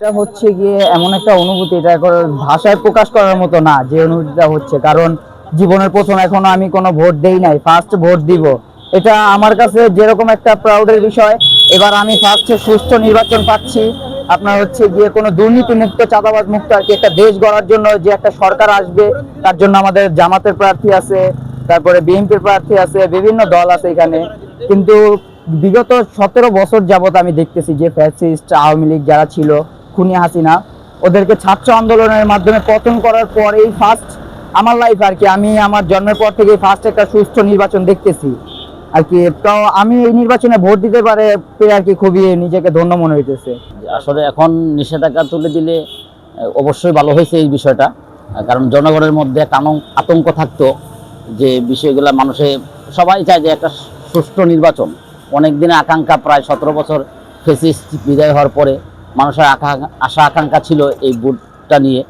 এটা হচ্ছে গিয়ে এমন একটা অনুভূতি, এটা ভাষায় প্রকাশ করার মতো না যে অনুভূতিটা হচ্ছে। কারণ জীবনের প্রথম এখনো আমি কোনো ভোট দেই নাই, ফার্স্ট ভোট দিব। এটা আমার কাছে যেরকম একটা প্রাউডের বিষয়। এবার আমি ফার্স্টে সুষ্ঠু নির্বাচন পাচ্ছি, আপনার হচ্ছে গিয়ে কোনো দুর্নীতি মুক্ত, চাঁদাবাজ মুক্ত আর কি একটা দেশ গড়ার জন্য যে একটা সরকার আসবে, তার জন্য আমাদের জামাতের প্রার্থী আছে, তারপরে বিএনপির প্রার্থী আছে, বিভিন্ন দল আছে এখানে। কিন্তু বিগত 17 বছর যাবত আমি দেখতেছি যে ফ্যাসিস্ট আওয়ামী লীগ যারা ছিল, খুনি হাসিনা, ওদেরকে ছাত্র আন্দোলনের মাধ্যমে পতন করার পরেই ফার্স্ট আমার লাইফ আর কি, আমি আমার জন্মের পর থেকে ফার্স্ট একটা সুষ্ঠু নির্বাচন দেখতেছি আর কি। তো আমি এই নির্বাচনে ভোট দিতে পারে পেরে আর কি খুবই নিজেকে ধন্য মনে হইতেছে। আসলে এখন নিষেধাজ্ঞা তুলে দিলে অবশ্যই ভালো হয়েছে এই বিষয়টা। কারণ জনগণের মধ্যে একটা আতঙ্ক থাকতো যে বিষয়গুলো, মানুষে সবাই চায় যে একটা সুষ্ঠু নির্বাচন। অনেক দিনের আকাঙ্ক্ষা, প্রায় 17 বছর ফ্যাসিস্ট বিদায় হওয়ার পরে মানুষের আশা আকাঙ্ক্ষা ছিল এই ভোটটা নিয়ে।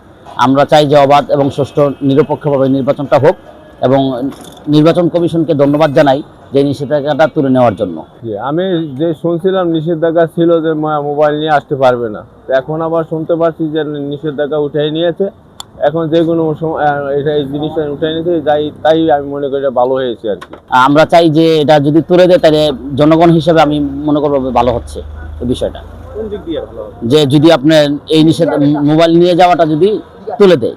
আমরা চাই যে অবাধ এবং সুষ্ঠু নিরপেক্ষভাবে নির্বাচনটা হোক, এবং নির্বাচন কমিশনকে ধন্যবাদ জানাই যে নিষেধাজ্ঞাটা তুলে নেওয়ার জন্য। আমি যে শুনছিলাম নিষেধাজ্ঞা ছিল যে মোবাইল নিয়ে আসতে পারবে না, এখন আবার শুনতে পাচ্ছি যে নিষেধাজ্ঞা উঠাই নিয়েছে। এখন যে কোনো এটা এই জিনিসটা উঠাই নিয়েছে, তাই আমি মনে করি এটা ভালো হয়েছে আর কি। আমরা চাই যে এটা যদি তুলে দেয় তাহলে জনগণ হিসেবে আমি মনে করবো ভালো হচ্ছে এই বিষয়টা। যে যদি আপনার এই মোবাইল নিয়ে যাওয়াটা যদি তুলে দেয়,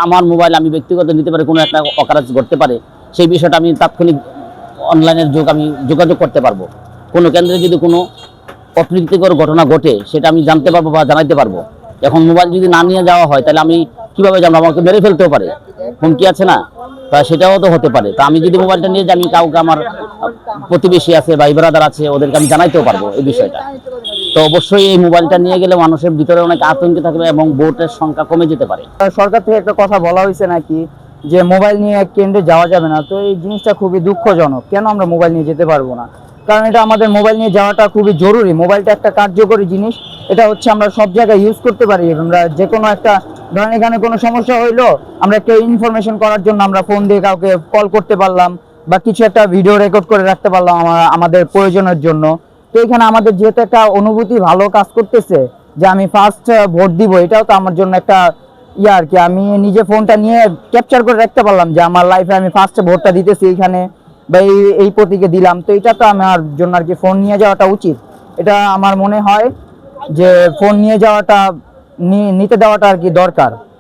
আমার মোবাইল আমি ব্যক্তিগত নিতে পারি, কোনো একটা অকারেজ ঘটতে পারে, সেই বিষয়টা আমি তাৎক্ষণিক অনলাইনের যুগ, আমি যোগাযোগ করতে পারবো। কোনো কেন্দ্রে যদি কোনো অপ্রীতিকর ঘটনা ঘটে সেটা আমি জানতে পারবো বা জানাইতে পারবো। এখন মোবাইল যদি না নিয়ে যাওয়া হয় তাহলে আমি কিভাবে জানবো? আমাকে মেরে ফেলতেও পারে, হুমকি আছে না, তা সেটাও তো হতে পারে। তা আমি যদি মোবাইলটা নিয়ে যাই, আমি কাউকে, আমার প্রতিবেশী আছে, ভাই ব্রাদার আছে, ওদেরকে আমি জানাইতেও পারবো এই বিষয়টা। তো অবশ্যই এই মোবাইলটা নিয়ে গেলে মানুষের ভিতরে অনেক আতঙ্ক থাকবে এবং ভোটের সংখ্যা কমে যেতে পারে। সরকার থেকে একটা কথা বলা হয়েছে নাকি যে মোবাইল নিয়ে কেন্দ্রে যাওয়া যাবে না। তো এই জিনিসটা খুবই দুঃখজনক। কেন আমরা মোবাইল নিয়ে যেতে পারবো না? কারণ এটা আমাদের মোবাইল নিয়ে যাওয়াটা খুবই জরুরি। মোবাইলটা একটা কার্যকরী জিনিস, এটা হচ্ছে আমরা সব জায়গায় ইউজ করতে পারি। আমরা যে কোনো একটা, ধরেন এখানে কোনো সমস্যা হইলো, আমরা একটা ইনফরমেশন করার জন্য আমরা ফোন দিয়ে কাউকে কল করতে পারলাম, বা কিছু একটা ভিডিও রেকর্ড করে রাখতে পারলাম আমাদের প্রয়োজনের জন্য। তো এখানে আমাদের যেহেতু একটা অনুভূতি ভালো কাজ করতেছে যে আমি ফার্স্ট ভোট দিব, এটাও তো আমার জন্য একটা আর কি। আমি নিজে ফোনটা নিয়ে ক্যাপচার করে রাখতে পারলাম যে আমার লাইফে আমি ফার্স্ট ভোটটা দিতেছি এইখানে, বা এই প্রতীকে দিলাম। তো এটা তো আমার জন্য আর কি ফোন নিয়ে যাওয়াটা উচিত। এটা আমার মনে হয় যে ফোন নিয়ে যাওয়াটা, নিতে দেওয়াটা আর কি দরকার।